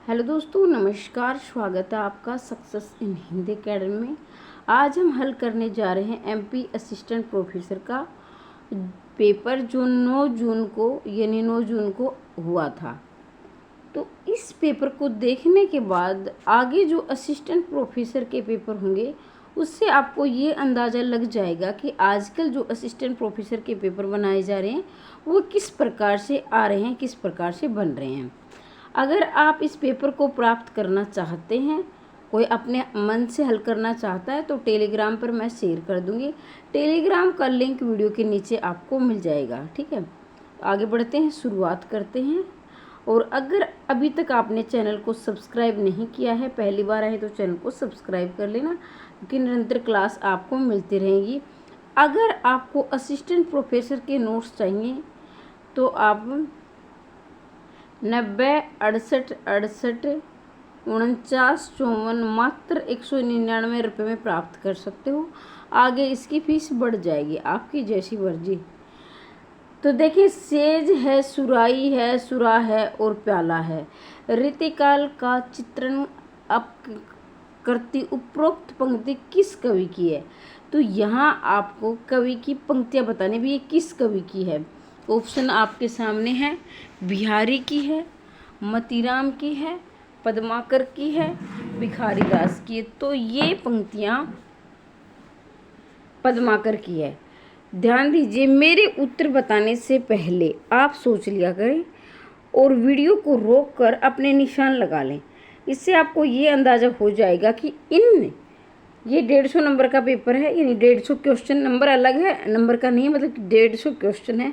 Hello दोस्तों, नमस्कार। स्वागत है आपका सक्सेस इन हिंदी अकेडमी में। आज हम हल करने जा रहे हैं एमपी असिस्टेंट प्रोफेसर का पेपर जो 9 जून को हुआ था। तो इस पेपर को देखने के बाद आगे जो असिस्टेंट प्रोफेसर के पेपर होंगे उससे आपको ये अंदाज़ा लग जाएगा कि आजकल जो असिस्टेंट प्रोफेसर के पेपर बनाए जा रहे हैं वो किस प्रकार से आ रहे हैं, किस प्रकार से बन रहे हैं। अगर आप इस पेपर को प्राप्त करना चाहते हैं, कोई अपने मन से हल करना चाहता है, तो टेलीग्राम पर मैं शेयर कर दूंगी। टेलीग्राम का लिंक वीडियो के नीचे आपको मिल जाएगा। ठीक है, आगे बढ़ते हैं, शुरुआत करते हैं। और अगर अभी तक आपने चैनल को सब्सक्राइब नहीं किया है, पहली बार आए तो चैनल को सब्सक्राइब कर लेना, क्योंकि निरंतर क्लास आपको मिलती रहेगी। अगर आपको असिस्टेंट प्रोफेसर के नोट्स चाहिए तो आप 90 68 68 49 54 मात्र 199 रुपये में प्राप्त कर सकते हो। आगे इसकी फीस बढ़ जाएगी, आपकी जैसी मर्जी। तो देखिए, सेज है, सुराई है, सुरा है और प्याला है। रीतिकाल का चित्रण अब करती उपरोक्त पंक्ति किस कवि की है? तो यहाँ आपको कवि की पंक्तियाँ बतानी भी, ये किस कवि की है। ऑप्शन आपके सामने है, बिहारी की है, मतीराम की है, पद्माकर की है, भिखारी दास की है। तो ये पंक्तियाँ पद्माकर की है। ध्यान दीजिए, मेरे उत्तर बताने से पहले आप सोच लिया करें और वीडियो को रोक कर अपने निशान लगा लें। इससे आपको ये अंदाज़ा हो जाएगा कि ये 150 नंबर का पेपर है, यानी 150 क्वेश्चन। नंबर अलग है, नंबर का नहीं, मतलब 150 क्वेश्चन है।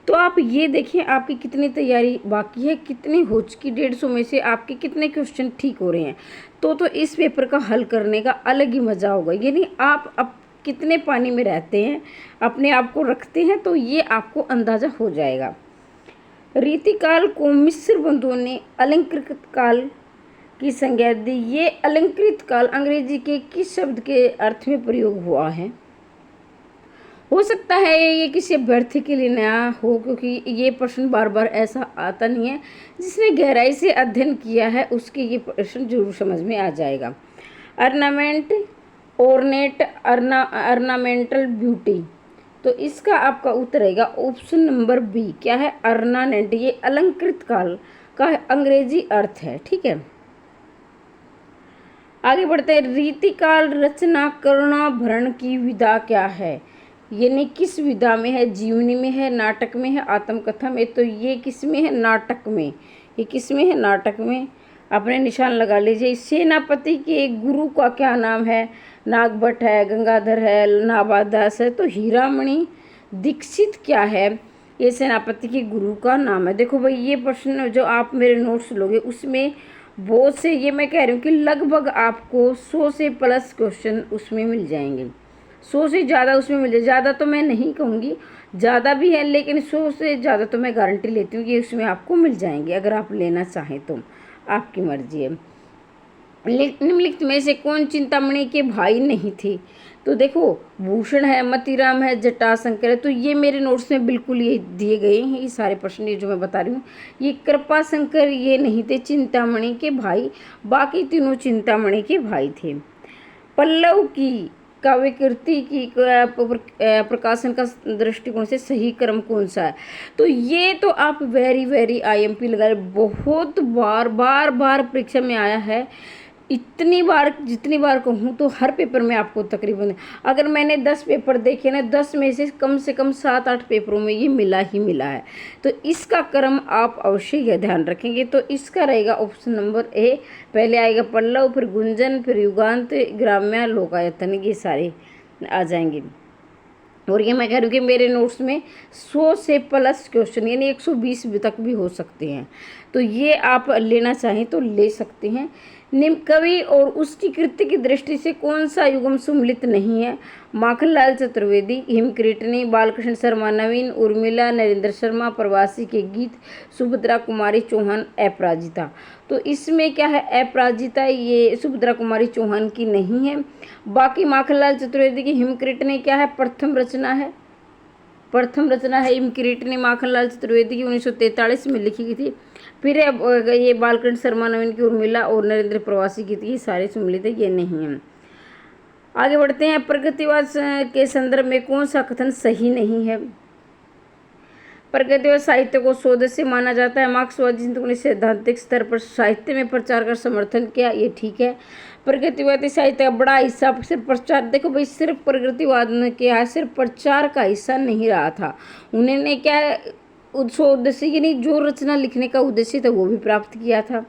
तो आप ये देखिए आपकी कितनी तैयारी बाकी है, कितनी हो चुकी। 150 में से आपके कितने क्वेश्चन ठीक हो रहे हैं। तो इस पेपर का हल करने का अलग ही मज़ा होगा। यानी आप अब कितने पानी में रहते हैं, अपने आप को रखते हैं, तो ये आपको अंदाज़ा हो जाएगा। रीतिकाल को मिस्र बंधुओं ने अलंकृत काल की संज्ञा दी। ये अलंकृत काल अंग्रेजी के किस शब्द के अर्थ में प्रयोग हुआ है? हो सकता है ये किसी अभ्यर्थी के लिए नया हो, क्योंकि ये प्रश्न बार बार ऐसा आता नहीं है। जिसने गहराई से अध्ययन किया है उसके ये प्रश्न जरूर समझ में आ जाएगा। अर्नामेंट, ऑर्नेट, अर्नामेंटल ब्यूटी। तो इसका आपका उत्तर रहेगा ऑप्शन नंबर बी। क्या है? अर्नामेंट। ये अलंकृत काल का अंग्रेजी अर्थ है। ठीक है, आगे बढ़ते हैं। रीतिकाल रचना करुणाभरण की विधा क्या है? यानी किस विधा में है? जीवनी में है, नाटक में है, आत्मकथा में? तो ये किस में है? नाटक में। ये किस में है? नाटक में। अपने निशान लगा लीजिए। सेनापति के गुरु का क्या नाम है? नागभट्ट है, गंगाधर है, नाभादास दास है। तो हीरामणि दीक्षित क्या है? ये सेनापति के गुरु का नाम है। देखो भाई, ये प्रश्न जो आप मेरे नोट्स लोगे उसमें बहुत से, ये मैं कह रही हूँ कि लगभग आपको 100 से प्लस क्वेश्चन उसमें मिल जाएंगे। 100 से ज़्यादा उसमें मिल जाए। ज़्यादा तो मैं नहीं कहूँगी, ज़्यादा भी है, लेकिन 100 से ज़्यादा तो मैं गारंटी लेती हूँ कि उसमें आपको मिल जाएंगे। अगर आप लेना चाहें तो आपकी मर्जी है। निम्नलिखित में से कौन चिंतामणि के भाई नहीं थे? तो देखो, भूषण है, मतीराम है, जटाशंकर है। तो ये मेरे नोट्स में बिल्कुल ये दिए गए हैं, ये सारे प्रश्न ये जो मैं बता रही हूँ। ये कृपाशंकर ये नहीं थे चिंतामणि के भाई, बाकी तीनों चिंतामणि के भाई थे। पल्लव की काव्यकृति की प्रकाशन का दृष्टिकोण से सही क्रम कौन सा है? तो ये तो आप वेरी आईएमपी लगा रहे, बहुत बार परीक्षा में आया है। इतनी बार, जितनी बार कहूँ तो हर पेपर में आपको तकरीबन, अगर मैंने 10 पेपर देखे ना, 10 में से कम 7-8 पेपरों में ये मिला ही मिला है। तो इसका क्रम आप अवश्य यह ध्यान रखेंगे। तो इसका रहेगा ऑप्शन नंबर ए। पहले आएगा पल्लव, फिर गुंजन, फिर युगांत, ग्राम्य, लोकायतन, ये सारे आ जाएंगे। और ये मैं कह रही हूँ कि मेरे नोट्स में 100 से प्लस क्वेश्चन, यानी 120 तक भी हो सकते हैं। तो ये आप लेना चाहें तो ले सकते हैं। निम्न कवि और उसकी कृति की दृष्टि से कौन सा युगम सम्मिलित नहीं है? माखनलाल चतुर्वेदी, हिमकृष्णी, बालकृष्ण शर्मा, नवीन, उर्मिला, नरेंद्र शर्मा, प्रवासी के गीत, सुभद्रा कुमारी चौहान, अपराजिता। तो इसमें क्या है? अपराजिता ये सुभद्रा कुमारी चौहान की नहीं है। बाकी माखनलाल चतुर्वेदी की हिमकृष्णी क्या है? प्रथम रचना है। हिमकृष्णी माखनलाल चतुर्वेदी की 1943 में लिखी गई थी। फिर ये बालकृष्ण शर्मा, नवीन की उर्मिला और नरेंद्र प्रवासी गीत, ये सारे सम्मिलित है, ये नहीं है। आगे बढ़ते हैं। प्रगतिवाद के संदर्भ में कौन सा कथन सही नहीं है? प्रगतिवाद साहित्य को स्वदेशी माना जाता है। मार्क्सवादी चिंतकों ने सैद्धांतिक स्तर पर साहित्य में प्रचार का समर्थन किया, ये ठीक है। प्रगतिवादी साहित्य का बड़ा हिस्सा सिर्फ प्रचार, देखो भाई सिर्फ प्रगतिवाद ने किया, सिर्फ प्रचार का हिस्सा नहीं रहा था। उन्होंने क्या उद्देश्य यानी जो रचना लिखने का उद्देश्य था वो भी प्राप्त किया था।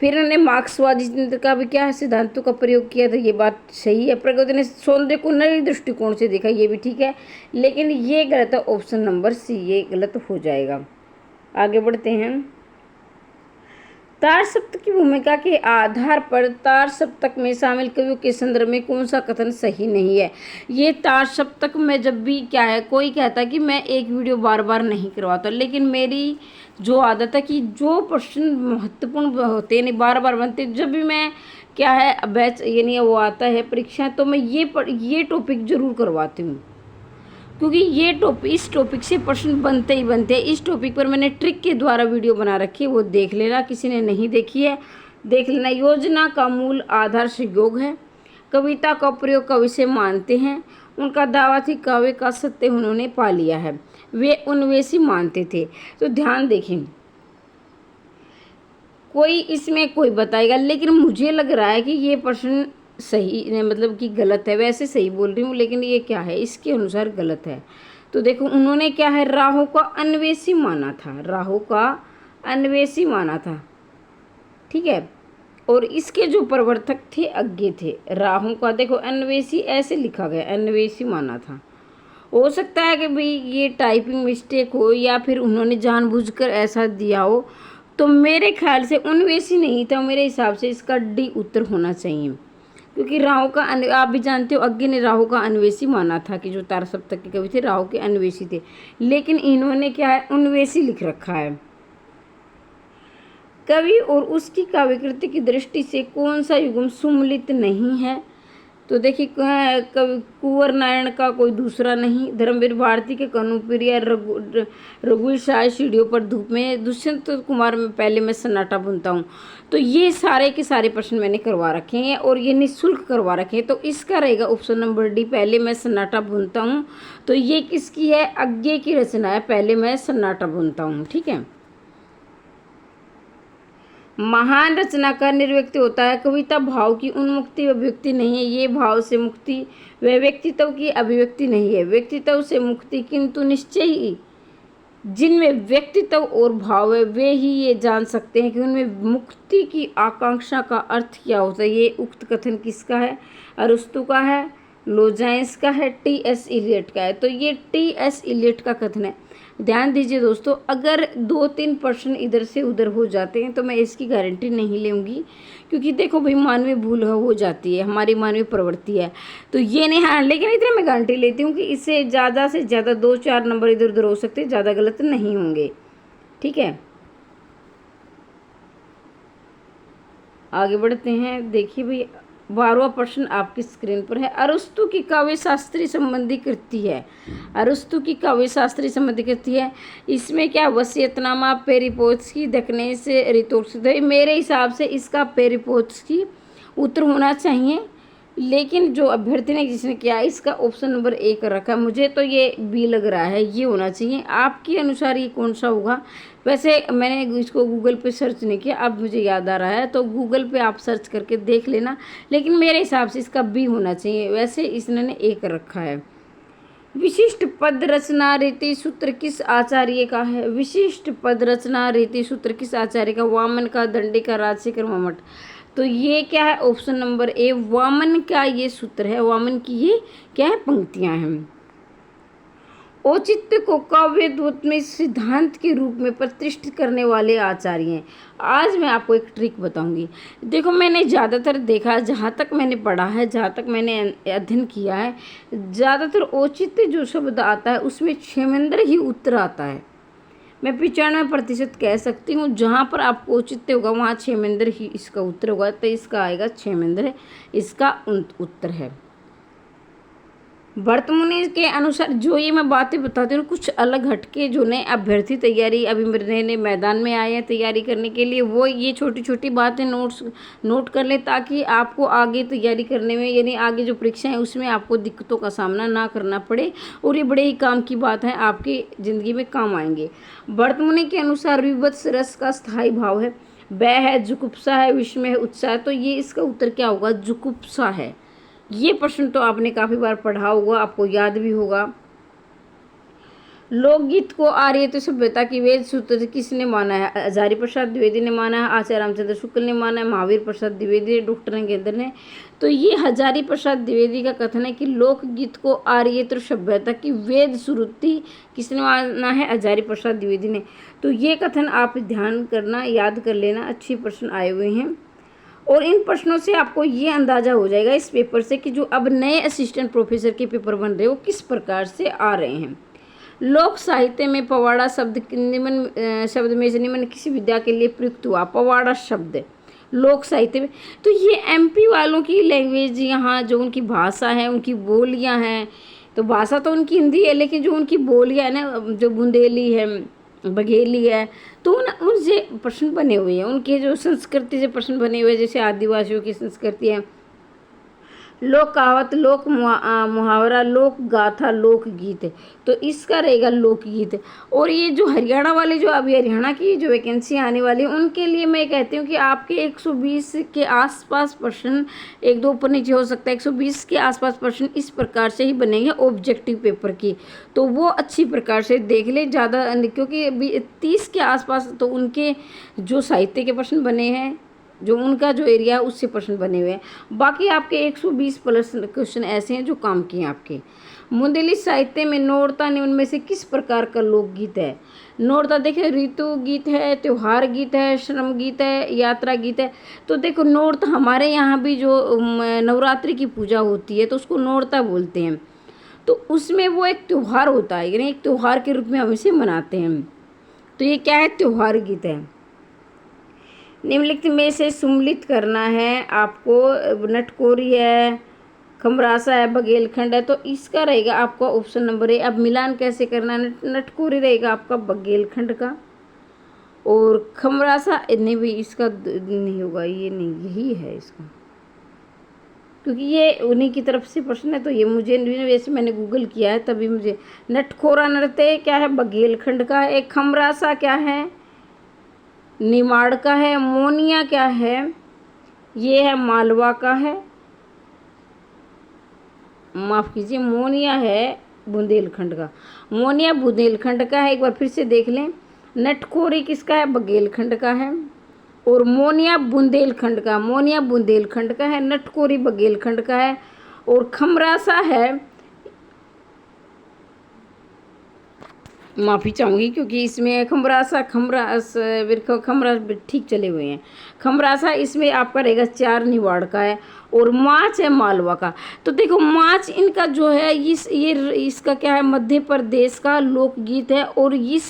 फिर उन्होंने मार्क्सवादी चिंतन का भी क्या है सिद्धांतों का प्रयोग किया था, ये बात सही है। प्रगति ने सौंदर्य को नए दृष्टिकोण से देखा, ये भी ठीक है, लेकिन ये गलत है, ऑप्शन नंबर सी ये गलत हो जाएगा। आगे बढ़ते हैं। तार सप्तक की भूमिका के आधार पर तार सप्तक में शामिल कवियों के संदर्भ में कौन सा कथन सही नहीं है? ये तार सप्तक में जब भी क्या है, कोई कहता है कि मैं एक वीडियो बार बार नहीं करवाता, लेकिन मेरी जो आदत है कि जो प्रश्न महत्वपूर्ण होते हैं बार बार बनते, जब भी मैं क्या है बैच यानी वो आता है परीक्षा, तो मैं ये टॉपिक जरूर करवाती हूँ, क्योंकि इस टॉपिक से प्रश्न बनते ही बनते हैं। इस टॉपिक पर मैंने ट्रिक के द्वारा वीडियो बना रखी है, वो देख लेना, किसी ने नहीं देखी है देख लेना। योजना का मूल आधार संयोग है। कविता का प्रयोग कवि से मानते हैं। उनका दावा थी काव्य का सत्य उन्होंने पा लिया है। वे अन्वेषी मानते थे। तो ध्यान देखें, कोई इसमें कोई बताएगा, लेकिन मुझे लग रहा है कि ये प्रश्न सही मतलब कि गलत है। वैसे सही बोल रही हूँ, लेकिन ये क्या है इसके अनुसार गलत है। तो देखो उन्होंने क्या है राहु का अन्वेषी माना था, राहु का अन्वेषी माना था, ठीक है। और इसके जो प्रवर्तक थे अज्ञे थे। राहु का देखो अन्वेषी ऐसे लिखा गया, अन्वेषी माना था। हो सकता है कि भाई ये टाइपिंग मिस्टेक हो या फिर उन्होंने जानबूझकर ऐसा दिया हो, तो मेरे ख्याल से अन्वेषी नहीं था, मेरे हिसाब से इसका डी उत्तर होना चाहिए, क्योंकि राहु का आप भी जानते हो अज्ञे ने राहु का अन्वेषी माना था कि जो तार सप्तक के कवि थे राहु के अन्वेषी थे, लेकिन इन्होंने क्या है अन्वेषी लिख रखा है। कवि और उसकी काव्यकृति की दृष्टि से कौन सा युग्म सुमलित नहीं है? तो देखिए कवि कुंवर नारायण का कोई दूसरा नहीं, धर्मवीर भारती के कनुप्रिया, रघुवीर शाह सीढ़ियों पर धूप में, दुष्यंत कुमार में पहले मैं सन्नाटा बुनता हूँ। तो ये सारे के सारे प्रश्न मैंने करवा रखे हैं और ये निःशुल्क करवा रखे हैं। तो इसका रहेगा ऑप्शन नंबर डी, पहले मैं सन्नाटा बुनता हूँ। तो ये किसकी है? अज्ञे की रचना है, पहले मैं सन्नाटा बुनता हूँ, ठीक है। महान रचना का निर्व्यक्ति होता है। कविता भाव की उन्मुक्ति अभिव्यक्ति नहीं है, ये भाव से मुक्ति व व्यक्तित्व की अभिव्यक्ति नहीं है। व्यक्तित्व से मुक्ति, किंतु निश्चय ही जिनमें व्यक्तित्व और भाव है वे ही ये जान सकते हैं कि उनमें मुक्ति की आकांक्षा का अर्थ क्या होता है। ये उक्त कथन किसका है? अरस्तु का है, लोजाइंस का है, टी.एस. इलियट का है। तो ये टी.एस. इलियट का कथन है। ध्यान दीजिए दोस्तों, अगर 2-3 प्रश्न इधर से उधर हो जाते हैं तो मैं इसकी गारंटी नहीं लूँगी, क्योंकि देखो भाई मानवीय भूल हो जाती है, हमारी मानवीय प्रवृत्ति है। तो ये नहीं, हाँ लेकिन इतना मैं गारंटी लेती हूँ कि इससे ज़्यादा से ज़्यादा 2-4 नंबर इधर उधर हो सकते हैं, ज़्यादा गलत नहीं होंगे, ठीक है। आगे बढ़ते हैं। देखिए भाई 12वां प्रश्न आपकी स्क्रीन पर है। अरस्तु की काव्य शास्त्री संबंधी कृति है। अरस्तु की काव्य शास्त्री संबंधी कृति है। इसमें क्या वसीयतनामा, पेरिपोत्स्की, दकनेस, रितोत्स्की। मेरे हिसाब से इसका पेरिपोत्स्की उत्तर होना चाहिए, लेकिन जो अभ्यर्थी ने जिसने किया इसका ऑप्शन नंबर 1 रखा, मुझे तो ये बी लग रहा है, ये होना चाहिए। आपके अनुसार ये कौन सा होगा? वैसे मैंने इसको गूगल पे सर्च नहीं किया, अब मुझे याद आ रहा है, तो गूगल पे आप सर्च करके देख लेना, लेकिन मेरे हिसाब से इसका बी होना चाहिए। वैसे इसने 1 रखा है। विशिष्ट पद रचना रीति सूत्र किस आचार्य का है? विशिष्ट पद रचना रीति सूत्र किस आचार्य का? वामन का, दंडी का, राजशेखर, मम्मट। तो ये क्या है? ऑप्शन नंबर ए, वामन का ये सूत्र है, वामन की ये क्या है? पंक्तियां हैं। औचित्य को काव्य दूत में सिद्धांत के रूप में प्रतिष्ठित करने वाले आचार्य हैं। आज मैं आपको एक ट्रिक बताऊंगी। देखो मैंने ज़्यादातर देखा, जहाँ तक मैंने पढ़ा है, जहाँ तक मैंने अध्ययन किया है, ज़्यादातर औचित्य जो शब्द आता है उसमें क्षेमेंद्र ही उत्तर आता है। मैं 95% कह सकती हूँ, जहाँ पर आपको औचित्य होगा वहाँ क्षेमेंद्र ही इसका उत्तर होगा। तो इसका आएगा क्षेमेंद्र, इसका उत्तर है। भरत मुनि के अनुसार जो ये मैं बातें बताती हूँ कुछ अलग हटके, जो नए अभ्यर्थी तैयारी अभी मेरे नए नए मैदान में आए हैं तैयारी करने के लिए, वो ये छोटी छोटी बातें नोट कर लें, ताकि आपको आगे तैयारी करने में, यानी आगे जो परीक्षा है उसमें आपको दिक्कतों का सामना ना करना पड़े, और ये बड़े ही काम की बात है, आपकी ज़िंदगी में काम आएंगे। भरत मुनि के अनुसार विभत्स रस का स्थायी भाव है, भय है, जुगुप्सा है, विस्मय है, उत्साह है। तो ये इसका उत्तर क्या होगा? जुगुप्सा है। ये प्रश्न तो आपने काफ़ी बार पढ़ा होगा, आपको याद भी होगा। लोकगीत को आर्य सभ्यता की वेद सूत्र किसने माना है? हजारी प्रसाद द्विवेदी ने माना है, आचार्य रामचंद्र शुक्ल ने माना है, महावीर प्रसाद द्विवेदी, डॉक्टर नगेंद्र ने। तो ये हजारी प्रसाद द्विवेदी का कथन है कि लोकगीत को आर्य सभ्यता की वेद श्रुति किसने माना है? हजारी प्रसाद द्विवेदी ने। तो ये कथन आप ध्यान करना, याद कर लेना, अच्छे प्रश्न आए हुए हैं। और इन प्रश्नों से आपको ये अंदाज़ा हो जाएगा इस पेपर से कि जो अब नए असिस्टेंट प्रोफेसर के पेपर बन रहे हो किस प्रकार से आ रहे हैं। लोक साहित्य में पवाड़ा शब्द निम्न शब्द में से निम्न किसी विद्या के लिए प्रयुक्त हुआ? पवाड़ा शब्द लोक साहित्य में, तो ये एमपी वालों की लैंग्वेज, यहाँ जो उनकी भाषा है, उनकी बोलियाँ हैं, तो भाषा तो उनकी हिंदी है, लेकिन जो उनकी बोलियाँ है ना, जो बुंदेली है, बघेली है, तो उनसे प्रश्न बने हुए हैं, उनके जो संस्कृति से प्रश्न बने हुए हैं, जैसे आदिवासियों की संस्कृति है। लोक कहावत, लोक मुहावरा, लोक गाथा, लोक गीत है, तो इसका रहेगा लोकगीत। और ये जो हरियाणा वाले, जो अभी हरियाणा की जो वैकेंसी आने वाली है, उनके लिए मैं कहती हूँ कि आपके 120 के आसपास प्रश्न, एक दो ऊपर नीचे हो सकता है, 120 के आसपास प्रश्न इस प्रकार से ही बनेंगे ऑब्जेक्टिव पेपर की, तो वो अच्छी प्रकार से देख ले ज़्यादा, क्योंकि 30 के आसपास तो उनके जो साहित्य के प्रश्न बने हैं, जो उनका जो एरिया है उससे प्रश्न बने हुए हैं। बाकी आपके 120 प्लस क्वेश्चन ऐसे हैं जो काम किए हैं आपके। मुंदेली साहित्य में नौरता निम्न में से किस प्रकार का लोकगीत है? नौरता देखिए, ऋतु गीत है, त्योहार गीत है, श्रम गीत है, यात्रा गीत है। तो देखो नौरता, हमारे यहाँ भी जो नवरात्रि की पूजा होती है तो उसको नौरता बोलते हैं, तो उसमें वो एक त्यौहार होता है, यानी एक त्यौहार के रूप में हम इसे मनाते हैं। तो ये क्या है? त्योहार गीत है। निम्नलिखित में से सुम्मिलित करना है आपको। नटकोरी है, खमरासा है, बघेलखंड है, तो इसका रहेगा आपका ऑप्शन नंबर ए। अब मिलान कैसे करना है? नटकोरी रहेगा आपका बघेलखंड का, और खमरासा नहीं भी इसका नहीं होगा, ये नहीं, यही है इसका, क्योंकि ये उन्हीं की तरफ से प्रश्न है। तो ये मुझे वैसे मैंने गूगल किया है तभी मुझे। नटखोरा नृत्य क्या है? बघेलखंड का है। एक खमरासा क्या है? निमाड़ का है। मोनिया क्या है? ये है मालवा का है, माफ़ कीजिए, मोनिया है बुंदेलखंड का। मोनिया बुंदेलखंड का है, एक बार फिर से देख लें। नटखोरी किसका है? बघेलखंड का है। और मोनिया बुंदेलखंड का, मोनिया बुंदेलखंड का है, नटकोरी बघेलखंड का है। और खमरासा है, माफ़ी चाहूँगी क्योंकि इसमें खमरासा ठीक चले हुए हैं। खमरासा इसमें आपका रहेगा 4 निवाड़ का है, और माच है मालवा का। तो देखो माच इनका जो है इसका क्या है? मध्य प्रदेश का लोकगीत है, और इस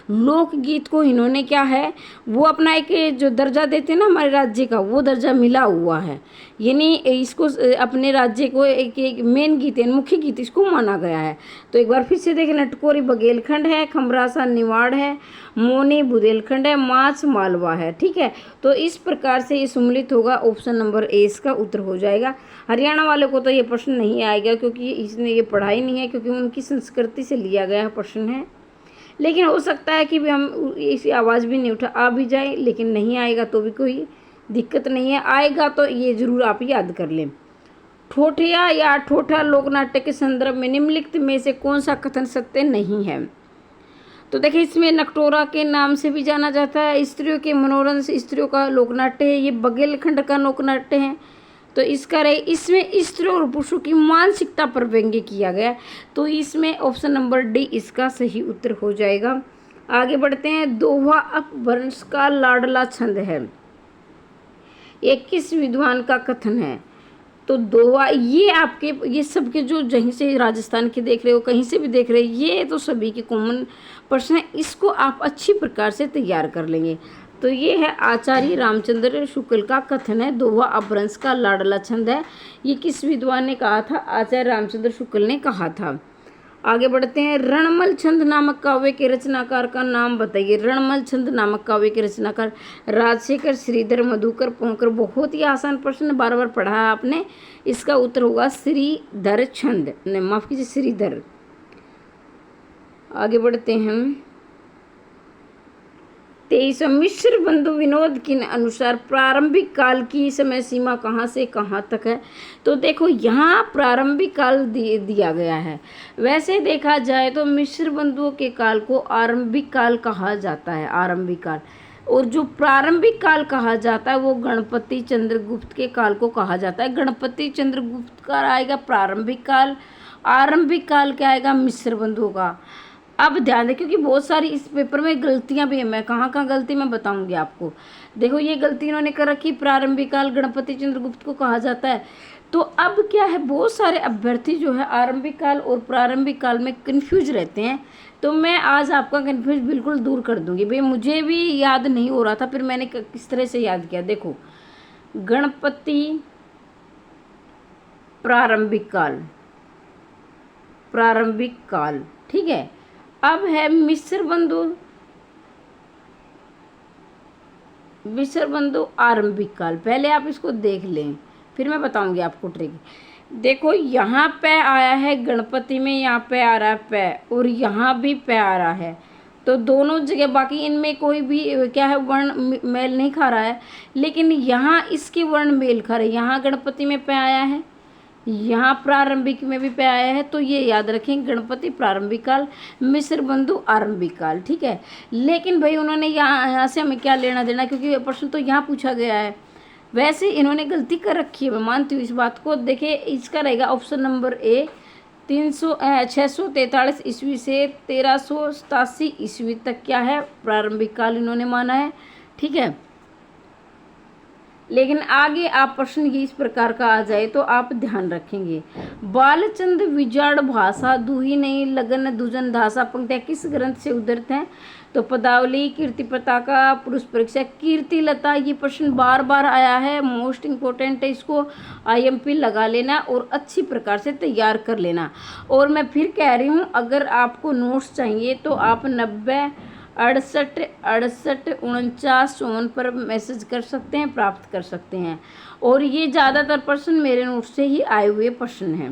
लोकगीत को इन्होंने क्या है, वो अपना एक जो दर्जा देते हैं ना हमारे राज्य का, वो दर्जा मिला हुआ है, यानी इसको अपने राज्य को एक मेन गीत है, मुख्य गीत इसको माना गया है। तो एक बार फिर से देखें, नटकोरी बघेलखंड है, खमरासा निवाड़ है, मोनी बुंदेलखंड है, माच मालवा है। ठीक है, तो इस प्रकार से ये सम्मिलित होगा। ऑप्शन नंबर ए इसका उत्तर हो जाएगा। हरियाणा वाले को तो ये प्रश्न नहीं आएगा क्योंकि इसने ये पढ़ा ही नहीं है, क्योंकि उनकी संस्कृति से लिया गया प्रश्न है। लेकिन हो सकता है कि भी हम इसी आवाज़ भी नहीं उठा आ भी जाए, लेकिन नहीं आएगा तो भी कोई दिक्कत नहीं है, आएगा तो ये ज़रूर आप याद कर लें। ठोठिया या ठोठा लोकनाट्य के संदर्भ में निम्नलिखित में से कौन सा कथन सत्य नहीं है? तो देखिए, इसमें नकटोरा के नाम से भी जाना जाता है, स्त्रियों के मनोरंजन से स्त्रियों का लोकनाट्य है, ये बघेलखंड का लोकनाट्य है। तो इसका रहे, इसमें स्त्रियों और पुरुषों की मानसिकता पर व्यंग्य किया गया, तो इसमें ऑप्शन नंबर डी इसका सही उत्तर हो जाएगा। आगे बढ़ते हैं। दोहा अपभ्रंश का लाडला छंद है, ये किस विद्वान का कथन है? तो दोहा, ये आपके ये सबके जो जहीं से राजस्थान के देख रहे हो, कहीं से भी देख रहे हो, ये तो सभी के कॉमन प्रश्न है, इसको आप अच्छी प्रकार से तैयार कर लेंगे। तो ये है आचार्य रामचंद्र शुक्ल का कथन है, दोहा अपभ्रंश का लाडला छंद है। ये किस विद्वान ने कहा था? आचार्य रामचंद्र शुक्ल ने कहा था। आगे बढ़ते हैं। रणमल छंद नामक काव्य के रचनाकार का नाम बताइए। रणमल छंद नामक काव्य के रचनाकार राजशेखर, श्रीधर, मधुकर, पोंकर। बहुत ही आसान प्रश्न, बार बार पढ़ा है आपने। इसका उत्तर होगा श्रीधर छंद, माफ कीजिए श्रीधर। आगे बढ़ते हैं। 23 मिश्र बंधु विनोद के अनुसार प्रारंभिक काल की समय सीमा कहाँ से कहाँ तक है? तो देखो यहाँ प्रारंभिक काल दिया गया है। वैसे देखा जाए तो मिश्र बंधुओं के काल को आरंभिक काल कहा जाता है, आरंभिक काल। और जो प्रारंभिक काल कहा जाता है वो गणपति चंद्रगुप्त के काल को कहा जाता है। गणपति चंद्रगुप्त का आएगा प्रारंभिक काल, आरंभिक काल क्या आएगा? मिश्र बंधुओं का। अब ध्यान दें, क्योंकि बहुत सारी इस पेपर में गलतियां भी हैं, मैं कहाँ कहाँ गलती मैं बताऊंगी आपको। देखो ये गलती इन्होंने कर रखी, प्रारंभिक काल गणपति चंद्रगुप्त को कहा जाता है। तो अब क्या है, बहुत सारे अभ्यर्थी जो है आरंभिक काल और प्रारंभिक काल में कंफ्यूज रहते हैं। तो मैं आज आपका कंफ्यूज बिल्कुल दूर कर दूंगी। भाई मुझे भी याद नहीं हो रहा था, फिर मैंने किस तरह से याद किया। देखो गणपति प्रारंभिक काल, प्रारंभिक काल, ठीक है। अब है मिश्र बंधु, मिश्र बंधु आरंभिक काल। पहले आप इसको देख लें, फिर मैं बताऊंगी आपको ट्रिक। देखो यहाँ पे आया है गणपति में, यहाँ पे आ रहा है पे, और यहाँ भी पे आ रहा है। तो दोनों जगह, बाकी इनमें कोई भी क्या है वर्ण मेल नहीं खा रहा है, लेकिन यहाँ इसके वर्ण मेल खा रहे। यहाँ गणपति में पे आया है, यहाँ प्रारंभिक में भी पे आया है। तो ये याद रखें, गणपति प्रारंभिक काल, मिश्र बंधु आरंभिक काल, ठीक है। लेकिन भाई उन्होंने यहाँ से हमें क्या लेना देना, क्योंकि प्रश्न तो यहाँ पूछा गया है। वैसे इन्होंने गलती कर रखी है, मैं मानती हूँ इस बात को। देखिए इसका रहेगा ऑप्शन नंबर ए, 643 ईस्वी से 1387 ईस्वी तक क्या है प्रारंभिक काल इन्होंने माना है, ठीक है। लेकिन आगे आप प्रश्न ही इस प्रकार का आ जाए तो आप ध्यान रखेंगे। बालचंद विजाड़ भाषा दूही नहीं लगन दुजन धासा पंक्तियाँ किस ग्रंथ से उद्धृत हैं? तो पदावली, कीर्ति पताका, पुरुष परीक्षा, कीर्ति लता। ये प्रश्न बार बार आया है, मोस्ट इम्पोर्टेंट है, इसको IMP लगा लेना और अच्छी प्रकार से तैयार कर लेना। और मैं फिर कह रही हूँ, अगर आपको नोट्स चाहिए तो आप 90 68 68 49 54 पर मैसेज कर सकते हैं, प्राप्त कर सकते हैं। और ये ज़्यादातर प्रश्न मेरे नोट से ही आए हुए प्रश्न हैं।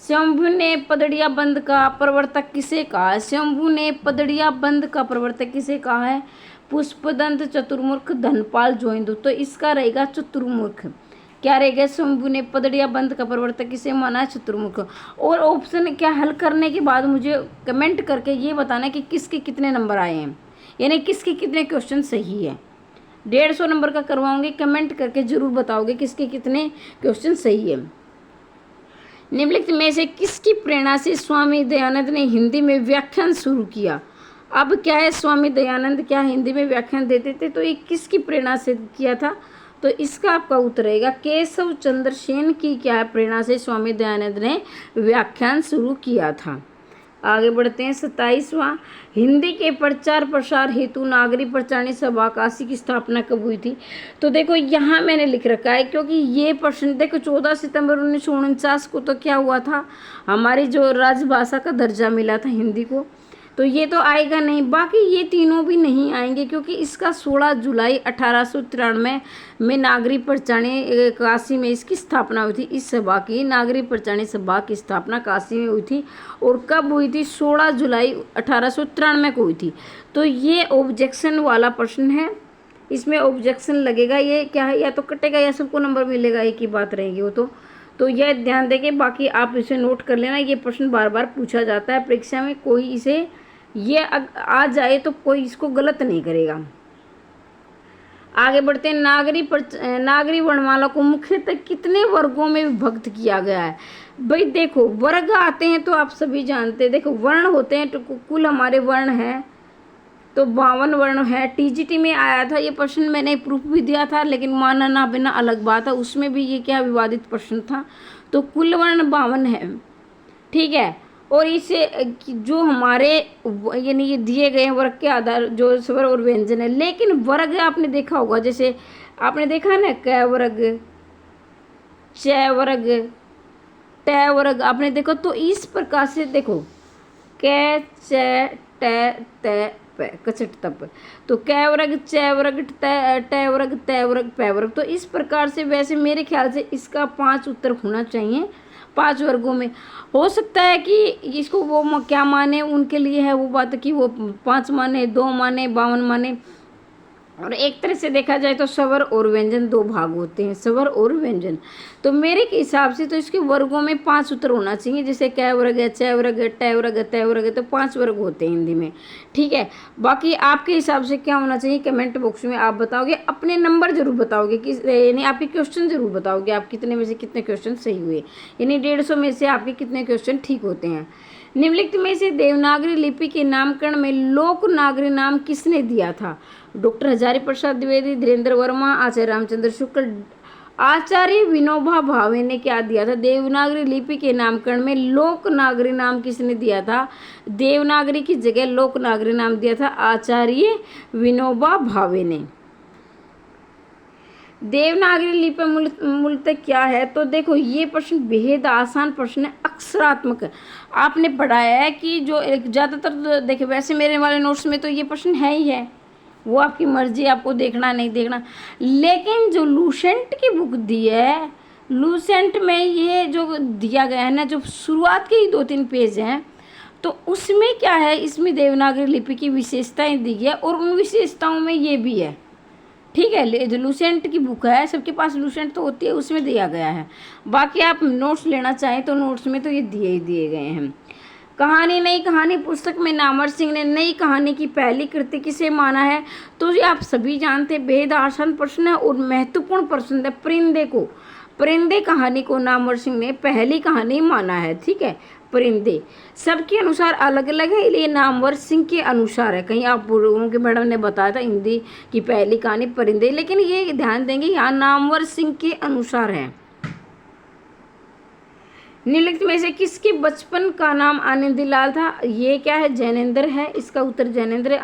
शंभु ने पदड़िया बंद का प्रवर्तक किसे कहा है? शंभु ने पदड़िया बंद का प्रवर्तक किसे कहा है? पुष्पदंत, चतुर्मुख, धनपाल, जोइंदु। तो इसका रहेगा चतुर्मुख। क्या रहेगा? शंभु ने पदड़िया बंद का प्रवर्तक किसे माना है? चतुर्मुख। और ऑप्शन क्या हल करने के बाद मुझे कमेंट करके ये बताना कि किसके कितने नंबर आए हैं, यानी किसके कितने क्वेश्चन सही है। 150 नंबर का करवाऊंगी, कमेंट करके जरूर बताओगे किसके कितने क्वेश्चन सही है। निम्नलिखित में से किसकी प्रेरणा से स्वामी दयानंद ने हिंदी में व्याख्यान शुरू किया? अब क्या है, स्वामी दयानंद क्या हिंदी में व्याख्यान देते थे, तो ये किसकी प्रेरणा से किया था? तो इसका आपका उत्तर रहेगा केशव चंद्र सेन की क्या है प्रेरणा से स्वामी दयानंद ने व्याख्यान शुरू किया था। आगे बढ़ते हैं। 27वां, हिंदी के प्रचार प्रसार हेतु नागरिक प्रचारणी सभा काशी की स्थापना कब हुई थी? तो देखो यहाँ मैंने लिख रखा है, क्योंकि ये प्रश्न देखो 14 सितंबर 1949 को तो क्या हुआ था, हमारी जो राजभाषा का दर्जा मिला था हिंदी को। तो ये तो आएगा नहीं, बाकी ये तीनों भी नहीं आएंगे, क्योंकि इसका 16 जुलाई 1893 में नागरिक प्रचारणी काशी में इसकी स्थापना हुई थी। इस सभा की, नागरिक प्रचारणी सभा की स्थापना काशी में हुई थी। और कब हुई थी? 16 जुलाई 1893 को हुई थी। तो ये ऑब्जेक्शन वाला प्रश्न है, इसमें ऑब्जेक्शन लगेगा। ये क्या है, या तो कटेगा या सबको नंबर मिलेगा, एक ही बात रहेगी वो तो यह ध्यान देंगे। बाकी आप इसे नोट कर लेना, ये प्रश्न बार बार पूछा जाता है परीक्षा में, कोई इसे ये आ जाए तो कोई इसको गलत नहीं करेगा। आगे बढ़ते हैं। नागरी वर्णमाला को मुख्यतः कितने वर्गों में विभक्त किया गया है? भाई देखो वर्ग आते हैं तो आप सभी जानते हैं। देखो वर्ण होते हैं तो कुल हमारे वर्ण हैं तो 52 वर्ण है। TGT में आया था ये प्रश्न, मैंने प्रूफ भी दिया था, लेकिन माना ना बिना अलग बात है, उसमें भी ये क्या विवादित प्रश्न था। तो कुल वर्ण 52 है, ठीक है। और इसे जो हमारे यानी ये दिए गए हैं वर्ग के आधार जो स्वर और व्यंजन है, लेकिन वर्ग आपने देखा होगा, जैसे आपने देखा है ना क वर्ग, च वर्ग, ट वर्ग, आपने देखो तो इस प्रकार से देखो क च ट त प कचट तप, तो क वर्ग, च वर्ग, ट वर्ग, त वर्ग, प वर्ग। तो इस प्रकार से वैसे मेरे ख्याल से इसका 5 उत्तर होना चाहिए, 5 वर्गों में। हो सकता है कि इसको वो क्या माने, उनके लिए है वो बात कि वो 5 माने, 2 माने, 52 माने। और एक तरह से देखा जाए तो स्वर और व्यंजन 2 भाग होते हैं, स्वर और व्यंजन। तो मेरे के हिसाब से तो इसके वर्गों में 5 उत्तर होना चाहिए, जैसे क वर्ग है, च वर्ग है, ट वर्ग है, त वर्ग है, तो 5 वर्ग होते हैं हिंदी में। ठीक है, बाकी आपके हिसाब से क्या होना चाहिए कमेंट बॉक्स में आप बताओगे, अपने नंबर जरूर बताओगे कि यानी आपके क्वेश्चन जरूर बताओगे, आप कितने में से कितने क्वेश्चन सही हुए, यानी 150 में से आपके कितने क्वेश्चन ठीक होते हैं। निम्नलिखित में से देवनागरी लिपि के नामकरण में लोक नागरी नाम किसने दिया था? डॉक्टर हजारी प्रसाद द्विवेदी, धीरेन्द्र वर्मा, आचार्य रामचंद्र शुक्ल, आचार्य विनोबा भावे ने क्या दिया था? देवनागरी लिपि के नामकरण में लोक नागरी नाम किसने दिया था? देवनागरी की जगह लोक नागरी नाम दिया था आचार्य विनोबा भावे ने। देवनागरी लिपि मूलतः क्या है? तो देखो ये प्रश्न बेहद आसान प्रश्न है, अक्षरात्मक है। आपने पढ़ाया है कि जो ज़्यादातर देखो वैसे मेरे वाले नोट्स में तो ये प्रश्न है ही है, वो आपकी मर्जी, आपको देखना नहीं देखना। लेकिन जो लूसेंट की बुक दी है, लूसेंट में ये जो दिया गया है ना, जो शुरुआत के ही 2-3 पेज हैं, तो उसमें क्या है, इसमें देवनागरी लिपि की विशेषताएं दी है और उन विशेषताओं में ये भी है। ठीक है, जो लूसेंट की बुक है, सबके पास लूसेंट तो होती है, उसमें दिया गया है। बाकी आप नोट्स लेना चाहें तो नोट्स में तो ये दिए गए हैं। कहानी नई कहानी पुस्तक में नामवर सिंह ने नई कहानी की पहली कृति किसे माना है? तो ये आप सभी जानते हैं, बेहद आसान प्रश्न है और महत्वपूर्ण प्रश्न है। परिंदे को, परिंदे कहानी को नामवर सिंह ने पहली कहानी माना है। ठीक है, परिंदे सबके अनुसार अलग अलग है, ये नामवर सिंह के अनुसार है। कहीं आप लोगों के मैडम ने बताया था हिंदी की पहली कहानी परिंदे, लेकिन ये ध्यान देंगे यहाँ नामवर सिंह के अनुसार है। निम्नलिखित में से किसके बचपन का नाम आनंदीलाल था? ये क्या है? जैनेंद्र है, इसका उत्तर जैनेंद्र।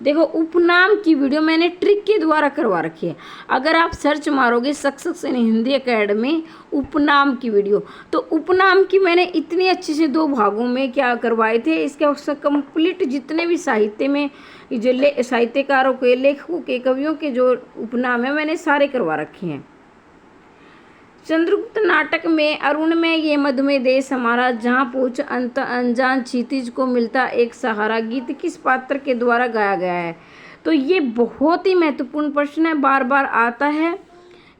देखो उपनाम की वीडियो मैंने ट्रिक के द्वारा करवा रखी है, अगर आप सर्च मारोगे सक्सेस इन हिंदी एकेडमी उपनाम की वीडियो, तो उपनाम की मैंने इतनी अच्छे से 2 भागों में क्या करवाए थे, इसके कंप्लीट जितने भी साहित्य में जो साहित्यकारों के, लेखकों के, कवियों के जो उपनाम है मैंने सारे करवा रखे हैं। चंद्रगुप्त नाटक में अरुण में ये मधुमेह देश हमारा, जहाँ पहुँच अंत अनजान क्षितिज को मिलता एक सहारा, गीत किस पात्र के द्वारा गाया गया है? तो ये बहुत ही महत्वपूर्ण प्रश्न है, बार बार आता है,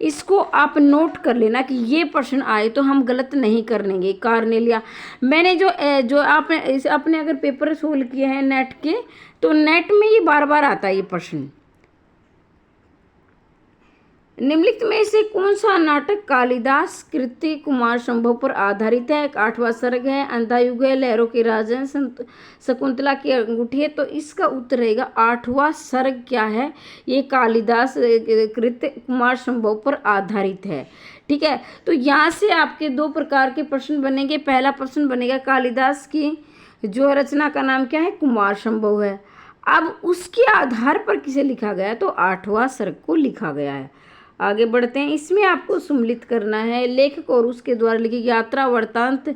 इसको आप नोट कर लेना कि ये प्रश्न आए तो हम गलत नहीं करेंगे। कार्नेलिया, मैंने जो आपने अगर पेपर सोल्व किए हैं नेट के, तो नेट में ये बार बार आता है ये प्रश्न। निम्नलिखित में से कौन सा नाटक कालिदास कृति कुमार संभव पर आधारित है? 8वां सर्ग है, अंधा युग है, लहरों के राज हैं, शकुंतला की अंगूठी है। तो इसका उत्तर रहेगा 8वां सर्ग क्या है? ये कालिदास कृति कुमार संभव पर आधारित है। ठीक है, तो यहाँ से आपके 2 प्रकार के प्रश्न बनेंगे। पहला प्रश्न बनेगा कालिदास की जो रचना का नाम क्या है? कुमार संभव है। अब उसके आधार पर किसे लिखा गया? तो 8वां सर्ग को लिखा गया है। आगे बढ़ते हैं, इसमें आपको सम्मिलित करना है। लेखक और उसके द्वारा लिखी यात्रा वृत्तांत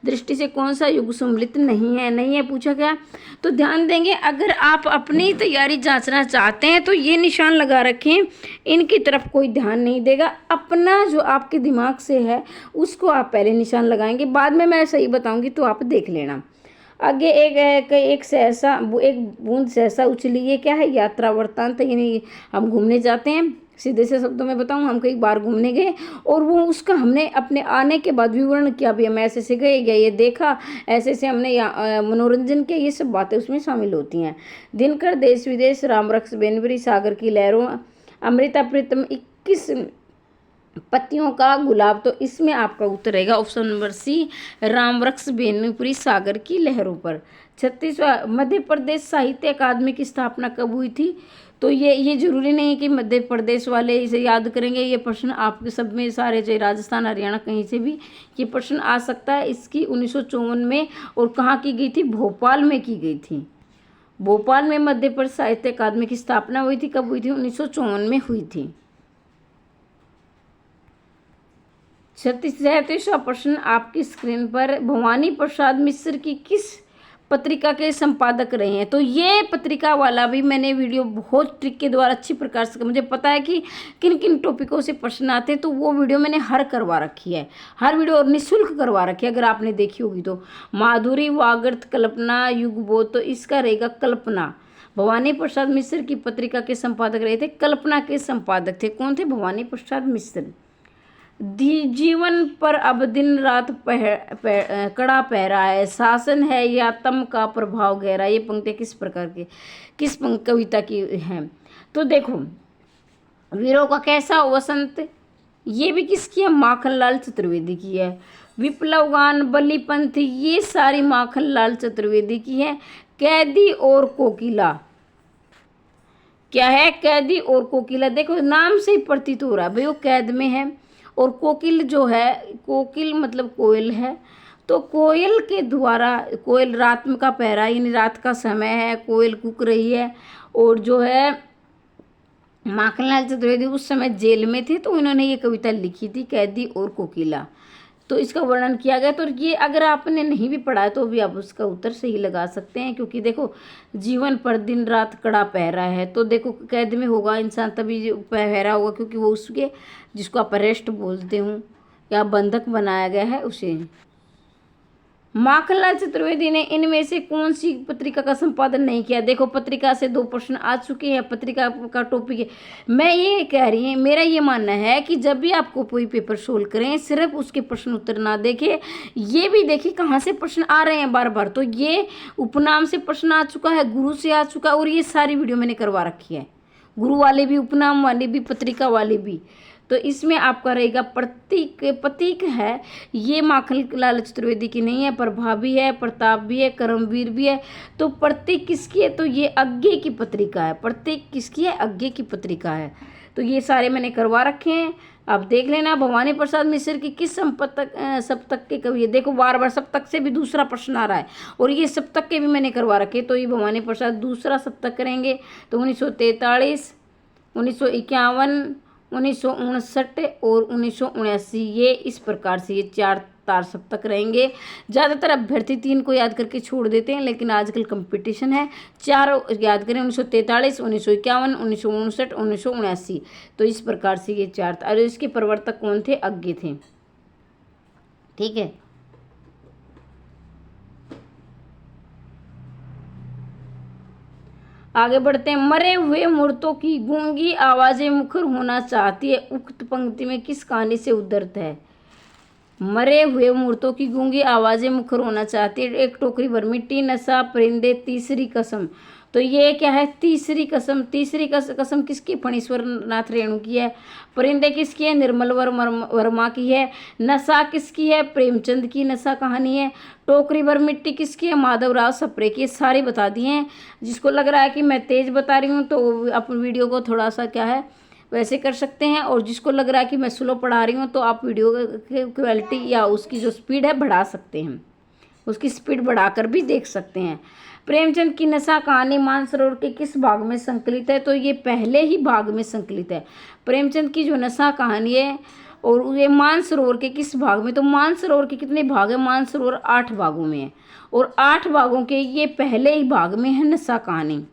दृष्टि से कौन सा युग सम्मिलित नहीं है पूछा गया। तो ध्यान देंगे, अगर आप अपनी तैयारी जांचना चाहते हैं तो ये निशान लगा रखें, इनकी तरफ कोई ध्यान नहीं देगा। अपना जो आपके दिमाग से है उसको आप पहले निशान लगाएंगे, बाद में मैं सही बताऊँगी तो आप देख लेना। आगे एक सहसा, एक बूंद सहसा उछली, ये क्या है? यात्रा वृत्तांत, यानी हम घूमने जाते हैं। सीधे से शब्दों में बताऊं, हम कई बार घूमने गए और वो उसका हमने अपने आने के बाद विवरण किया, भी हम ऐसे से गए, ये देखा, ऐसे से हमने मनोरंजन किया, ये सब बातें उसमें शामिल होती हैं। दिनकर, देश विदेश, रामरक्स बेनबरी, सागर की लहरों, अमृता प्रीतम, 21 पत्तियों का गुलाब। तो इसमें आपका उत्तर रहेगा option number C, Ramvriksh Benipuri, सागर की लहरों पर। 36वां मध्य प्रदेश साहित्य अकादमी की स्थापना कब हुई थी? तो ये ज़रूरी नहीं है कि मध्य प्रदेश वाले इसे याद करेंगे। ये प्रश्न आपके सब में सारे, चाहे राजस्थान हरियाणा कहीं से भी ये प्रश्न आ सकता है। इसकी 1954 में और कहाँ की गई थी, भोपाल में की गई थी। भोपाल में मध्य प्रदेश साहित्य अकादमी की स्थापना हुई थी। कब हुई थी, 1954 में हुई थी। 37वां प्रश्न आपकी स्क्रीन पर, भवानी प्रसाद मिश्र की किस पत्रिका के संपादक रहे हैं। तो ये पत्रिका वाला भी मैंने वीडियो बहुत ट्रिक के द्वारा अच्छी प्रकार से, मुझे पता है कि किन किन टॉपिकों से प्रश्न आते हैं, तो वो वीडियो मैंने हर करवा रखी है, हर वीडियो और निःशुल्क करवा रखी है, अगर आपने देखी होगी तो। माधुरी वागर्थ कल्पना युगबोध, तो इसका रहेगा कल्पना। भवानी प्रसाद मिश्र की पत्रिका के संपादक रहे थे, कल्पना के संपादक थे। कौन थे, भवानी प्रसाद मिश्र। जीवन पर अब दिन रात कड़ा पहरा है, शासन है या तम का प्रभाव गहरा। ये पंक्ति किस प्रकार की, किस कविता की है। तो देखो, वीरों का कैसा वसंत, ये भी किसकी है, माखनलाल चतुर्वेदी की है। विप्लव गान, बलिपंथ, ये सारी माखनलाल चतुर्वेदी की है। कैदी और कोकिला, क्या है, कैदी और कोकिला। देखो नाम से ही प्रतीत हो रहा है भाई वो कैद में है। और कोकिल जो है, कोकिल मतलब कोयल है, तो कोयल के द्वारा, कोयल रात में का पहरा, यानी रात का समय है, कोयल कूक रही है। और जो है माखनलाल चतुर्वेदी उस समय जेल में थे, तो इन्होंने ये कविता लिखी थी, कैदी और कोकिला। तो इसका वर्णन किया गया। तो ये अगर आपने नहीं भी पढ़ा है तो भी आप उसका उत्तर सही लगा सकते हैं, क्योंकि देखो जीवन पर दिन रात कड़ा पहरा है, तो देखो कैद में होगा इंसान तभी पहरा होगा, क्योंकि वो उसके, जिसको आप अरेस्ट बोलते हो या बंधक बनाया गया है, उसे। माखनलाल चतुर्वेदी ने इनमें से कौन सी पत्रिका का संपादन नहीं किया। देखो पत्रिका से 2 प्रश्न आ चुके हैं, पत्रिका का टॉपिक है। मैं ये कह रही हूँ, मेरा ये मानना है कि जब भी आपको कोई पेपर सोल्व करें, सिर्फ उसके प्रश्न उत्तर ना देखें, ये भी देखिए कहाँ से प्रश्न आ रहे हैं बार बार। तो ये उपनाम से प्रश्न आ चुका है, गुरु से आ चुका है, और ये सारी वीडियो मैंने करवा रखी है, गुरु वाले भी, उपनाम वाले भी, पत्रिका वाले भी। तो इसमें आपका रहेगा प्रतीक, प्रतीक है, ये माखनलाल चतुर्वेदी की नहीं है, प्रभा भी है, प्रताप भी है, कर्मवीर भी है। तो प्रतीक किसकी है, तो ये अज्ञे की पत्रिका है। प्रतीक किसकी है, अज्ञे की पत्रिका है। तो ये सारे मैंने करवा रखे हैं, आप देख लेना। भवानी प्रसाद मिश्र की किस सप्तक के कवि है। देखो बार बार सप्तक से भी दूसरा प्रश्न आ रहा है, और ये सप्तक के भी मैंने करवा रखे। तो ये भवानी प्रसाद दूसरा सप्तक करेंगे, तो 1943, 1951, 1959 और 1979, ये इस प्रकार से ये 4 तार सप्तक रहेंगे। ज़्यादातर अभ्यर्थी 3 को याद करके छोड़ देते हैं, लेकिन आजकल कंपटीशन है, 4 याद करें, 1943, 1951, 1959, 1979। तो इस प्रकार से ये 4, और इसके प्रवर्तक कौन थे, अज्ञे थे। ठीक है, आगे बढ़ते हैं। मरे हुए मूर्तों की गूंगी आवाजें मुखर होना चाहती है, उक्त पंक्ति में किस कहानी से उद्धृत है। मरे हुए मूर्तों की गूंगी आवाजें मुखर होना चाहती है, एक टोकरी भर मिट्टी, नशा, परिंदे, तीसरी कसम। तो ये क्या है, तीसरी कसम। तीसरी कसम किसकी, फणीश्वर नाथ रेणु की है। परिंदे किसकी है, निर्मल वर्मा की है। नशा किसकी है, प्रेमचंद की नशा कहानी है। टोकरी भर मिट्टी किसकी है, माधवराव सप्रे की। सारी बता दिए हैं। जिसको लग रहा है कि मैं तेज बता रही हूँ तो अपनी वीडियो को थोड़ा सा क्या है वैसे कर सकते हैं, और जिसको लग रहा है कि मैं स्लो पढ़ा रही हूँ तो आप वीडियो की क्वालिटी या उसकी जो स्पीड है बढ़ा सकते हैं, उसकी स्पीड बढ़ाकर भी देख सकते हैं। प्रेमचंद की नशा कहानी मानसरोवर के किस भाग में संकलित है, तो ये पहले ही भाग में संकलित है। प्रेमचंद की जो नशा कहानी है, और ये मानसरोवर के किस भाग में, तो मानसरोवर के कितने भाग है, मानसरोवर 8 भागों में है, और 8 भागों के ये पहले ही भाग में है नशा कहानी।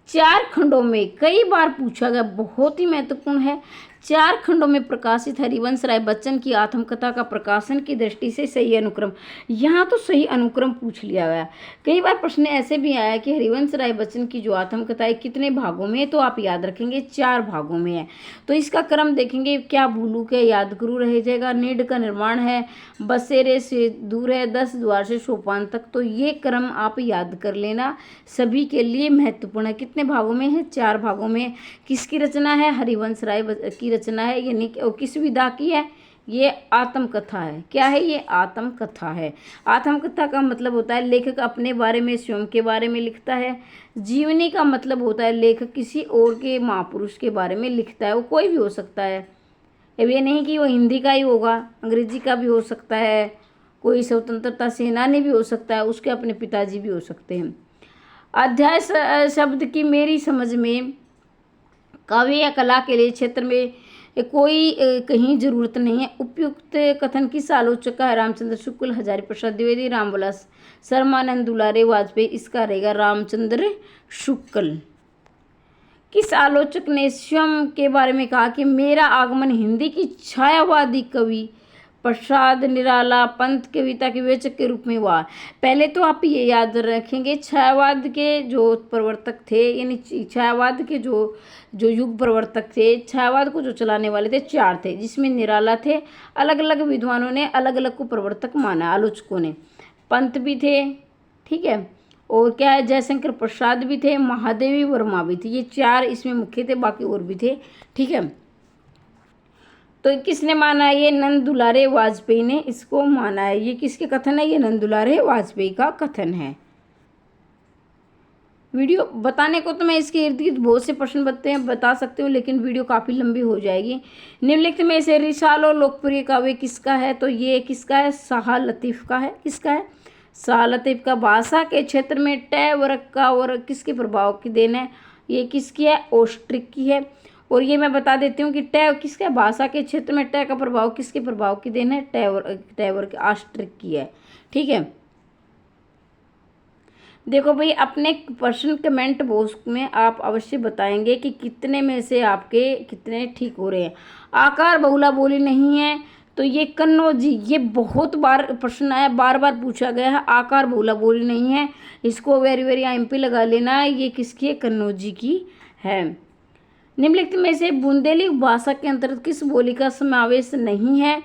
4 खंडों में, कई बार पूछा गया, बहुत ही महत्वपूर्ण है। 4 खंडों में प्रकाशित हरिवंश राय बच्चन की आत्मकथा का प्रकाशन की दृष्टि से सही अनुक्रम। यहाँ तो सही अनुक्रम पूछ लिया गया। कई बार प्रश्न ऐसे भी आया कि हरिवंश राय बच्चन की जो आत्मकथा है कितने भागों में है, तो आप याद रखेंगे 4 भागों में है। तो इसका क्रम देखेंगे, क्या भूलू के याद गुरु रह जाएगा, नीड का निर्माण है, बसेरे से दूर है, 10 द्वार से सोपान तक। तो ये क्रम आप याद कर लेना, सभी के लिए महत्वपूर्ण है। कितने भागों में है, 4 भागों में। किसकी रचना है, हरिवंश राय की रचना है, यानी किस विधा की है, ये आत्मकथा है। क्या है ये? आत्मकथा है। आत्मकथा का मतलब होता है लेखक अपने बारे में, स्वयं के बारे में लिखता है। जीवनी का मतलब होता है लेखक किसी और के, महापुरुष के बारे में लिखता है। वो कोई भी हो सकता है, अब ये नहीं कि वो हिंदी का ही होगा, अंग्रेजी का भी हो सकता है, कोई स्वतंत्रता सेनानी भी हो सकता है, उसके अपने पिताजी भी हो सकते हैं। अध्याय शब्द की मेरी समझ में काव्य या कला के लिए क्षेत्र में कोई कहीं जरूरत नहीं है। उपयुक्त कथन किस आलोचक का है? रामचंद्र शुक्ल, हजारी प्रसाद द्विवेदी, रामविलास शर्मा, नंद दुलारे वाजपेयी। इसका रहेगा रामचंद्र शुक्ल। किस आलोचक ने स्वयं के बारे में कहा कि मेरा आगमन हिंदी की छायावादी कवि प्रसाद निराला पंत कविता के विवेचक के रूप में हुआ? पहले तो आप ये याद रखेंगे, छायावाद के जो प्रवर्तक थे, यानी छायावाद के जो युग प्रवर्तक थे, छायावाद को जो चलाने वाले थे, 4 थे, जिसमें निराला थे। अलग अलग विद्वानों ने अलग अलग को प्रवर्तक माना, आलोचकों ने। पंत भी थे, ठीक है, और क्या है, जयशंकर प्रसाद भी थे, महादेवी वर्मा भी थी। ये 4 इसमें मुख्य थे, बाकी और भी थे, ठीक है। तो किसने माना है? ये नंद दुलारे वाजपेयी ने इसको माना है। ये किसके कथन है? ये नंद दुलारे वाजपेयी का कथन है। वीडियो बताने को तो मैं इसके इर्द गिर्द बहुत से प्रश्न बता सकती हूँ, लेकिन वीडियो काफ़ी लंबी हो जाएगी। निम्नलिखित में से रिसालो लोकप्रिय काव्य किसका है? तो ये किसका है? शाह लतीफ़ का है। किसका है? शाह लतीफ़ का। भाषा के क्षेत्र में टै वर्ग का वर्ग किसके प्रभाव की देन है? ये किसकी है? ऑस्ट्रिक की है। और ये मैं बता देती हूँ कि टै किसका है? भाषा के क्षेत्र में टै का प्रभाव किसके प्रभाव की देन है? टै वर्ग ऑस्ट्रिक की है, ठीक है। देखो भाई, अपने प्रश्न कमेंट बॉक्स में आप अवश्य बताएंगे कि कितने में से आपके कितने ठीक हो रहे हैं। आकार बहुला बोली नहीं है, तो ये कन्नौजी, ये बहुत बार प्रश्न आया, बार बार पूछा गया है। आकार बहुला बोली नहीं है, इसको वेरी वेरी IMP लगा लेना है। ये किसकी है? कन्नौजी की है। निम्नलिखित में से बुंदेली भाषा के अंतर्गत किस बोली का समावेश नहीं है?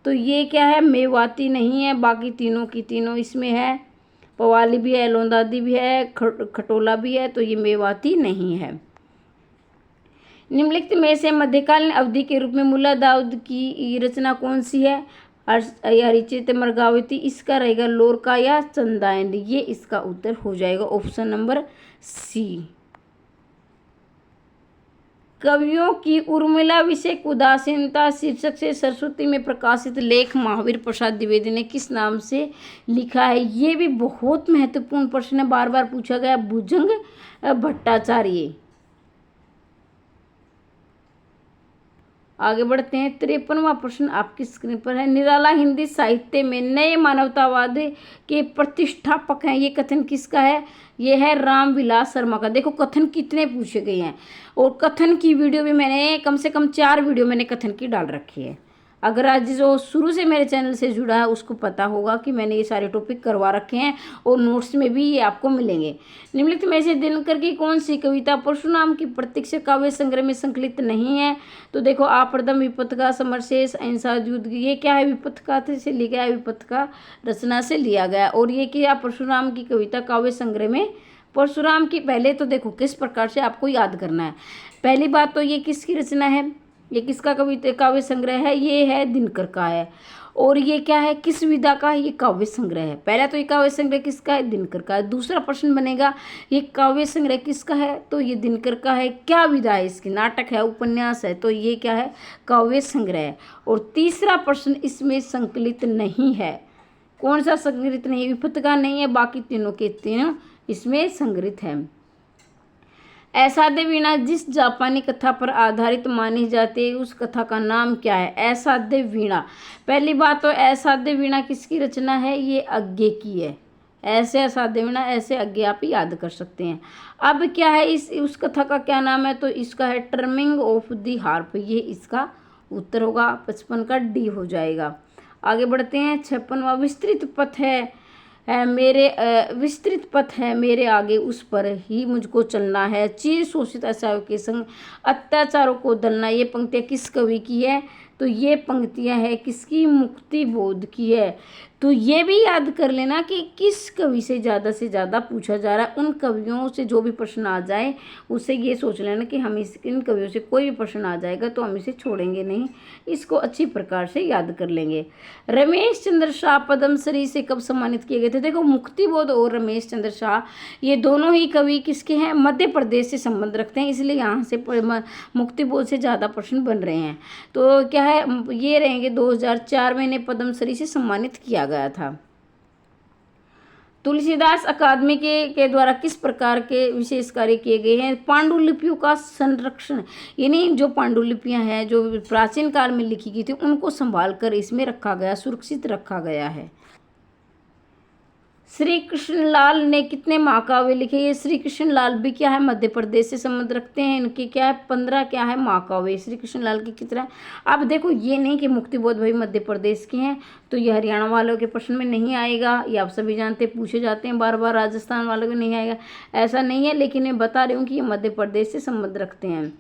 तो ये क्या है? मेवाती नहीं है, बाकी तीनों की तीनों इसमें है। पवाली भी है, लोंदादी भी है, खटोला भी है, तो ये मेवाती नहीं है। निम्नलिखित में से मध्यकालीन अवधि के रूप में मुल्ला दाऊद की रचना कौन सी है? हरिचरित मृगावती। इसका रहेगा लोरका या चंदायन। ये इसका उत्तर हो जाएगा ऑप्शन नंबर C। कवियों की उर्मिला विषय उदासीनता शीर्षक से सरस्वती में प्रकाशित लेख महावीर प्रसाद द्विवेदी ने किस नाम से लिखा है? ये भी बहुत महत्वपूर्ण प्रश्न है, बार बार पूछा गया। भुजंग भट्टाचार्य। आगे बढ़ते हैं। 53वां प्रश्न आपकी स्क्रीन पर है। निराला हिंदी साहित्य में नए मानवतावाद के प्रतिष्ठापक हैं। ये कथन किसका है? ये है रामविलास शर्मा का। देखो कथन कितने पूछे गए हैं, और कथन की वीडियो भी मैंने कम से कम 4 वीडियो मैंने कथन की डाल रखी है। अगर आज जो शुरू से मेरे चैनल से जुड़ा है उसको पता होगा कि मैंने ये सारे टॉपिक करवा रखे हैं, और नोट्स में भी ये आपको मिलेंगे। निम्नलिखित में से दिनकर की कौन सी कविता परशुराम की प्रत्यक्ष काव्य संग्रह में संकलित नहीं है? तो देखो, आप्रदम, विपत्तिका, समरशेष, अहिंसा, युद्ध। ये क्या है? विपत्तिका से लिया गया है, विपत्तिका रचना से लिया गया। और ये क्या? परशुराम की कविता काव्य संग्रह में। परशुराम की, पहले तो देखो किस प्रकार से आपको याद करना है। पहली बात तो ये किसकी रचना है? ये किसका कविता काव्य संग्रह है? ये है दिनकर का है। और ये क्या है? किस विधा का है? ये काव्य संग्रह है। पहला तो ये काव्य संग्रह किसका है? दिनकर का है। दूसरा प्रश्न बनेगा, ये काव्य संग्रह किसका है? तो ये दिनकर का है। क्या विधा है इसकी? नाटक है, उपन्यास है, तो ये क्या है? काव्य संग्रह है। और तीसरा प्रश्न इसमें संकलित नहीं है। कौन सा संकलित नहीं है? विपत्तिका नहीं है, बाकी तीनों के तीनों इसमें संग्रहित है। असाध्य वीणा जिस जापानी कथा पर आधारित मानी जाती है, उस कथा का नाम क्या है? असाध्य वीणा। पहली बात तो असाध्य वीणा किसकी रचना है? ये अज्ञे की है। ऐसे असाध्य वीणा, ऐसे अज्ञे आप याद कर सकते हैं। अब क्या है उस कथा का क्या नाम है? तो इसका है ट्रमिंग ऑफ द हार्प। ये इसका उत्तर होगा। 55 का D हो जाएगा। आगे बढ़ते हैं। 56वां विस्तृत पथ है विस्तृत पथ है मेरे आगे, उस पर ही मुझको चलना है। चीर शोषित आशाओं के संग अत्याचारों को दलना। ये पंक्तियाँ किस कवि की है? तो ये पंक्तियाँ है किसकी? मुक्ति बोध की है। तो ये भी याद कर लेना कि किस कवि से ज़्यादा पूछा जा रहा है। उन कवियों से जो भी प्रश्न आ जाए उससे ये सोच लेना कि हम इन कवियों से कोई भी प्रश्न आ जाएगा तो हम इसे छोड़ेंगे नहीं, इसको अच्छी प्रकार से याद कर लेंगे। रमेश चंद्र शाह पद्मश्री से कब सम्मानित किए गए थे? देखो मुक्तिबोध और रमेश चंद्र शाह ये दोनों ही कवि किसके हैं? मध्य प्रदेश से संबंध रखते हैं, इसलिए यहाँ से मुक्तिबोध से ज़्यादा प्रश्न बन रहे हैं। तो क्या है, ये रहेंगे 2004 में इन्हें पद्मश्री से सम्मानित किया गया था। तुलसीदास अकादमी के द्वारा किस प्रकार के विशेष कार्य किए गए हैं? पांडुलिपियों का संरक्षण, यानी जो पांडुलिपियां हैं जो प्राचीन काल में लिखी गई थी उनको संभाल कर इसमें रखा गया, सुरक्षित रखा गया है। श्री कृष्णलाल ने कितने महाकाव्य लिखे? ये श्री कृष्णलाल भी क्या है? मध्य प्रदेश से संबंध रखते हैं, इनके क्या है 15 क्या है महाकाव्य श्री कृष्णलाल की कितना है। अब देखो ये नहीं कि मुक्तिबोध भाई मध्य प्रदेश के हैं तो ये हरियाणा वालों के प्रश्न में नहीं आएगा, ये आप सभी जानते हैं, पूछे जाते हैं बार बार, राजस्थान वालों को नहीं आएगा, ऐसा नहीं है। लेकिन मैं बता रही हूँ कि ये मध्य प्रदेश से संबंध रखते हैं।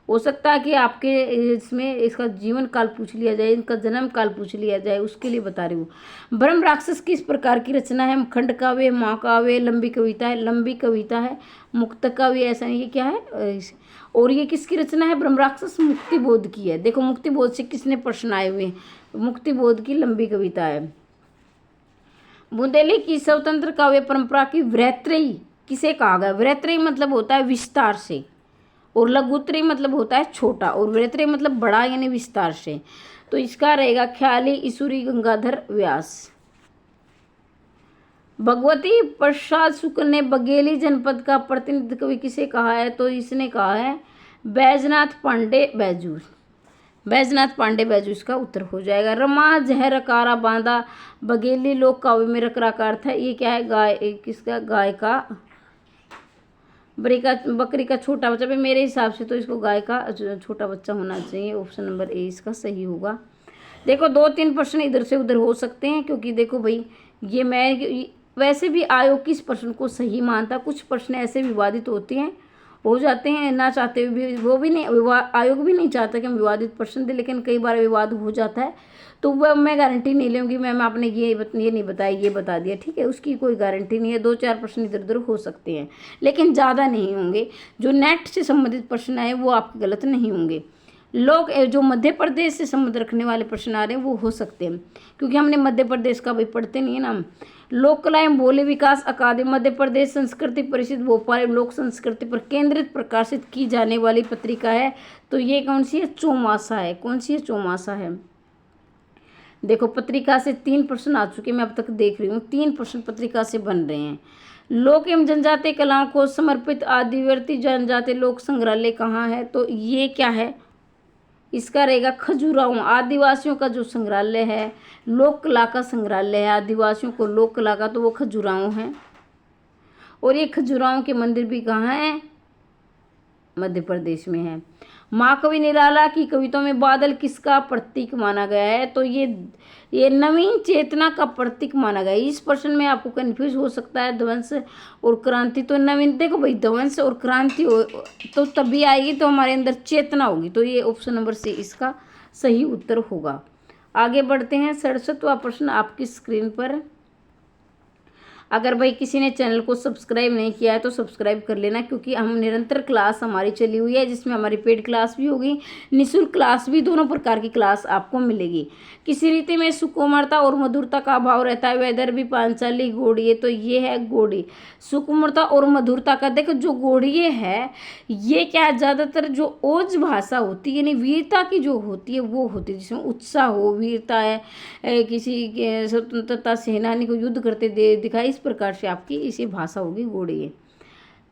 हो सकता है कि आपके इसमें इसका जीवन काल पूछ लिया जाए, इनका जन्म काल पूछ लिया जाए, उसके लिए बता रही हूँ। ब्रह्म राक्षस किस प्रकार की रचना है? खंड काव्य, महाकाव्य, लंबी कविता है? लंबी कविता है। मुक्त काव्य ऐसा नहीं, क्या है? और ये किसकी रचना है? ब्रह्म राक्षस मुक्तिबोध की है। देखो मुक्तिबोध से किसने प्रश्न आए हुए हैं? मुक्तिबोध की लंबी कविता है। बुंदेली की स्वतंत्र काव्य परंपरा की वृत्तरयी किसे कहा गया? वृत्तरयी मतलब होता है विस्तार से, और लघुत्तरी मतलब होता है छोटा, और वृत्तरयी मतलब बड़ा यानी विस्तार से। तो इसका रहेगा ख्याली ईश्वरी गंगाधर व्यास। भगवती प्रसाद शुक्ल ने बघेली जनपद का प्रतिनिधित्व कवि किसे कहा है? तो इसने कहा है बैजनाथ पांडे बैजू। बैजनाथ पांडे बैजू इसका उत्तर हो जाएगा। रमा जहर कारा बांधा बघेली लोक काव्य में रकराकार था, ये क्या है? गाय, किसका? गाय का, बकरी का छोटा बच्चा। भाई मेरे हिसाब से तो इसको गाय का छोटा बच्चा होना चाहिए, ऑप्शन नंबर ए इसका सही होगा। देखो 2-3 प्रश्न इधर से उधर हो सकते हैं, क्योंकि देखो भाई ये मैं वैसे भी आयोग किस प्रश्न को सही मानता, कुछ प्रश्न ऐसे विवादित होते हैं, हो जाते हैं ना चाहते हुए भी, वो भी नहीं, आयोग भी नहीं चाहता कि हम विवादित प्रश्न दें, लेकिन कई बार विवाद हो जाता है, तो वह मैं गारंटी नहीं लूँगी मैम आपने ये नहीं बताया, ये बता दिया, ठीक है, उसकी कोई गारंटी नहीं है। 2-4 प्रश्न इधर उधर हो सकते हैं, लेकिन ज़्यादा नहीं होंगे। जो नेट से संबंधित प्रश्न आए वो आपके गलत नहीं होंगे। लोग जो मध्य प्रदेश से संबंध रखने वाले प्रश्न आ रहे हैं वो हो सकते हैं, क्योंकि हमने मध्य प्रदेश का भाई पढ़ते नहीं है ना। लोक कला एवं बोली विकास अकादमी मध्य प्रदेश संस्कृति परिषद भोपाल एवं लोक संस्कृति पर केंद्रित प्रकाशित की जाने वाली पत्रिका है। तो ये कौन सी है? चौमासा है। कौन सी है? चौमासा है। देखो पत्रिका से 3 प्रश्न आ चुके, मैं अब तक देख रही हूँ 3 प्रश्न पत्रिका से बन रहे हैं। लोक एवं जनजातीय कलाओं को समर्पित आदिवासी जनजातीय लोक संग्रहालय कहाँ है? तो ये क्या है? इसका रहेगा खजुराहो। आदिवासियों का जो संग्रहालय है, लोक कला का संग्रहालय है आदिवासियों को लोक कला का, तो वो खजुराहो है। और ये खजुराहो के मंदिर भी कहाँ है? मध्य प्रदेश में है। महाकवि निराला की कविताओं में बादल किसका प्रतीक माना गया है? तो ये नवीन चेतना का प्रतीक माना गया है। इस प्रश्न में आपको कंफ्यूज हो सकता है ध्वंस और क्रांति। तो नवीन, देखो भाई ध्वंस और क्रांति हो तो तभी आएगी तो हमारे अंदर चेतना होगी, तो ये ऑप्शन नंबर सी इसका सही उत्तर होगा। आगे बढ़ते हैं। 67वां प्रश्न आपकी स्क्रीन पर। अगर भाई किसी ने चैनल को सब्सक्राइब नहीं किया है तो सब्सक्राइब कर लेना, क्योंकि हम निरंतर क्लास हमारी चली हुई है, जिसमें हमारी पेड क्लास भी होगी, निःशुल्क क्लास भी, दोनों प्रकार की क्लास आपको मिलेगी। किसी रीति में सुकुमारता और मधुरता का अभाव रहता है, वेदर भी पांचाली गोड़िए। तो ये है गोड़ी। सुकुमारता और मधुरता का, देखो जो गोड़िए है ये क्या है, ज़्यादातर जो ओज भाषा होती है यानी वीरता की जो होती है वो होती है, जिसमें उत्साह हो, वीरता है, किसी स्वतंत्रता सेनानी को युद्ध करते दिखाई, इस प्रकार से आपकी इसी भाषा होगी गोड़िए।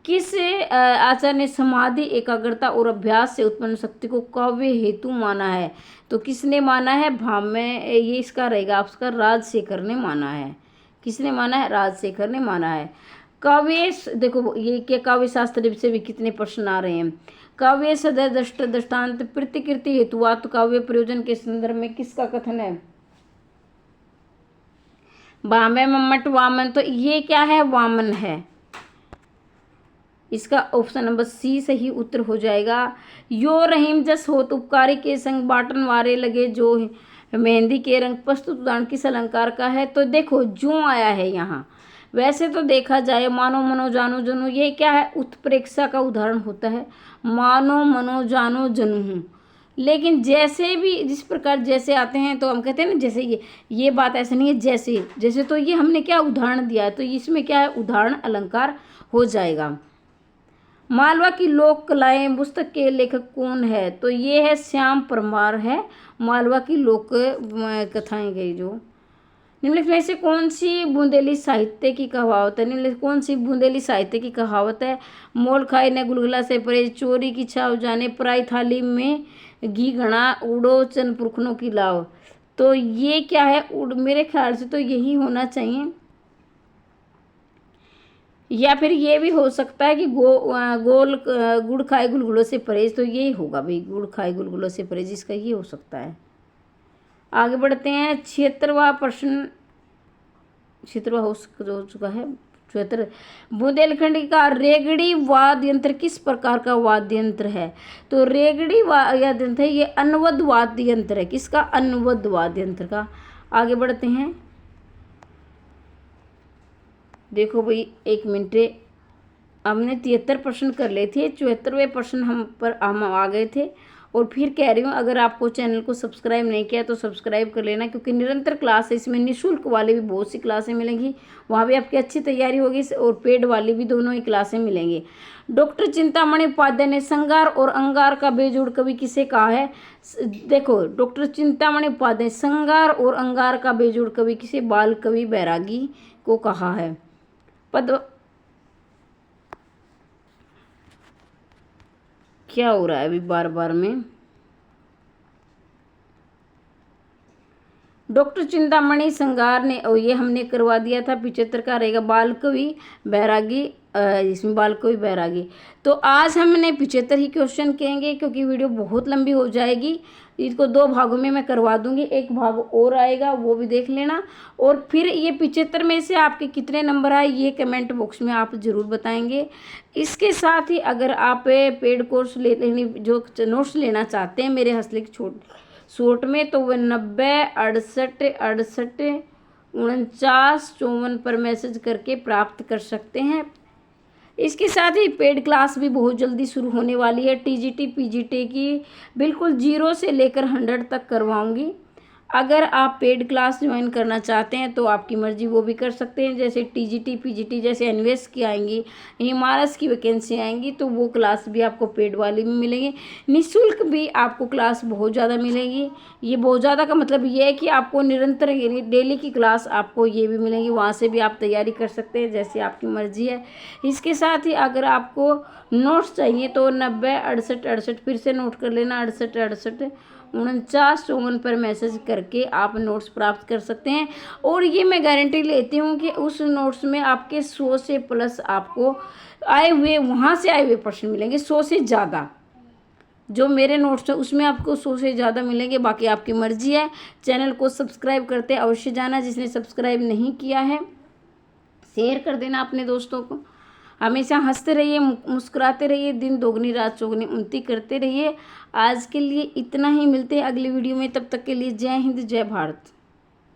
किस आचार्य ने समाधि, एकाग्रता और अभ्यास से उत्पन्न शक्ति को काव्य हेतु माना है? तो किसने माना है? भामह। ये इसका रहेगा आपका राजशेखर ने माना है। किसने माना है? राजशेखर ने माना है। काव्य, देखो ये क्या काव्य शास्त्र से भी कितने प्रश्न आ रहे हैं। काव्य सदय दृष्टांत प्रतिकृति हेतुवात काव्य प्रयोजन के संदर्भ में किसका कथन है? भामह, मम्मट, वामन। तो ये क्या है? वामन है। इसका ऑप्शन नंबर सी सही उत्तर हो जाएगा। यो रहीम जस होत उपकारी के संग बाटन वारे लगे जो मेहंदी के रंग प्रस्तुत उदाहरण किस अलंकार का है? तो देखो जो आया है यहाँ, वैसे तो देखा जाए मानो मनो जानो जनू, ये क्या है? उत्प्रेक्षा का उदाहरण होता है, मानो मनो जानो जनू। लेकिन जैसे भी जिस प्रकार जैसे आते हैं तो हम कहते हैं ना जैसे ये बात ऐसे नहीं है, जैसे जैसे तो ये हमने क्या उदाहरण दिया है, तो इसमें क्या है? उदाहरण अलंकार हो जाएगा। मालवा की लोक कलाएं पुस्तक के लेखक कौन है? तो ये है श्याम परमार है, मालवा की लोक कथाएं गई जो। निम्नलिखित में से कौन सी बुंदेली साहित्य की कहावत है? निम्नलिखित कौन सी बुंदेली साहित्य की कहावत है? मोल खाए न गुलगुला से परहेज, चोरी की छाव जाने, पराई थाली में घी घड़ा, उड़ो चन पुरखनों की लाव। तो ये क्या है? मेरे ख्याल से तो यही होना चाहिए, या फिर ये भी हो सकता है कि गोल गुड़ खाए गुलगुलों से परहेज, तो यही होगा भाई, गुड़ खाए गुलगुलों से परहेज, इसका ये हो सकता है। आगे बढ़ते हैं। 76वां प्रश्न, 76वां हो चुका है। 74, बुंदेलखंड का रेगड़ी वाद्य यंत्र किस प्रकार का वाद्य यंत्र है? तो रेगड़ी वाद्य यंत्र है ये अन्वद वाद्य यंत्र है। किसका? अन्वद वाद्य यंत्र का। आगे बढ़ते हैं। देखो भाई 1 मिनट, हमने 73 प्रश्न कर लिए थे, 74वें प्रश्न हम आ गए थे। और फिर कह रही हूँ, अगर आपको चैनल को सब्सक्राइब नहीं किया तो सब्सक्राइब कर लेना, क्योंकि निरंतर क्लास है, इसमें निःशुल्क वाले भी बहुत सी क्लासें मिलेंगी, वहाँ भी आपकी अच्छी तैयारी होगी, और पेड वाली भी दोनों ही क्लासें मिलेंगी। डॉक्टर चिंतामणि उपाध्याय ने श्रृंगार और अंगार का बेजोड़ कवि किसे कहा है? देखो डॉक्टर चिंतामणि उपाध्याय श्रृंगार और अंगार का बेजोड़ कवि किसे? बाल कवि बैरागी को कहा है। क्या हो रहा है अभी बार बार में? डॉक्टर चिंतामणि श्रृंगार ने, और ये हमने करवा दिया था। 75 का रहेगा बाल कवि बैरागी, इसमें बाल कवि बैरागी। तो आज हमने 75 ही क्वेश्चन कहेंगे, क्योंकि वीडियो बहुत लंबी हो जाएगी। इसको 2 भागों में मैं करवा दूंगी, एक भाग और आएगा, वो भी देख लेना। और फिर ये 75 में से आपके कितने नंबर आए ये कमेंट बॉक्स में आप ज़रूर बताएंगे। इसके साथ ही अगर आप पेड कोर्स लेने जो नोट्स लेना चाहते हैं मेरे हस्तलिखित शॉर्ट में, तो वह 90 68 68 49 54 पर मैसेज करके प्राप्त कर सकते हैं। इसके साथ ही पेड क्लास भी बहुत जल्दी शुरू होने वाली है। टीजीटी पीजीटी की बिल्कुल 0 से लेकर 100 तक करवाऊंगी। अगर आप पेड क्लास ज्वाइन करना चाहते हैं तो आपकी मर्जी, वो भी कर सकते हैं। जैसे टीजीटी पीजीटी जैसे एनवीएस की आएंगी, हिमारस की वैकेंसी आएंगी, तो वो क्लास भी आपको पेड वाली भी मिलेंगी। निःशुल्क भी आपको क्लास बहुत ज़्यादा मिलेगी। ये बहुत ज़्यादा का मतलब ये है कि आपको निरंतर डेली की क्लास आपको ये भी मिलेंगी, वहाँ से भी आप तैयारी कर सकते हैं, जैसे आपकी मर्जी है। इसके साथ ही अगर आपको नोट्स चाहिए तो 90 68 68, फिर से नोट कर लेना, 68 68 49 54 पर मैसेज करके आप नोट्स प्राप्त कर सकते हैं। और ये मैं गारंटी लेती हूँ कि उस नोट्स में आपके 100 से प्लस आपको वहाँ से आए हुए प्रश्न मिलेंगे, 100 से ज़्यादा। जो मेरे नोट्स हैं उसमें आपको 100 से ज़्यादा मिलेंगे, बाकी आपकी मर्जी है। चैनल को सब्सक्राइब करते अवश्य जाना, जिसने सब्सक्राइब नहीं किया है शेयर कर देना अपने दोस्तों को। हमेशा हंसते रहिए, मुस्कुराते रहिए, दिन दोगुनी रात चौगुनी उन्नति करते रहिए। आज के लिए इतना ही, मिलते हैं अगली वीडियो में, तब तक के लिए जय हिंद जय भारत।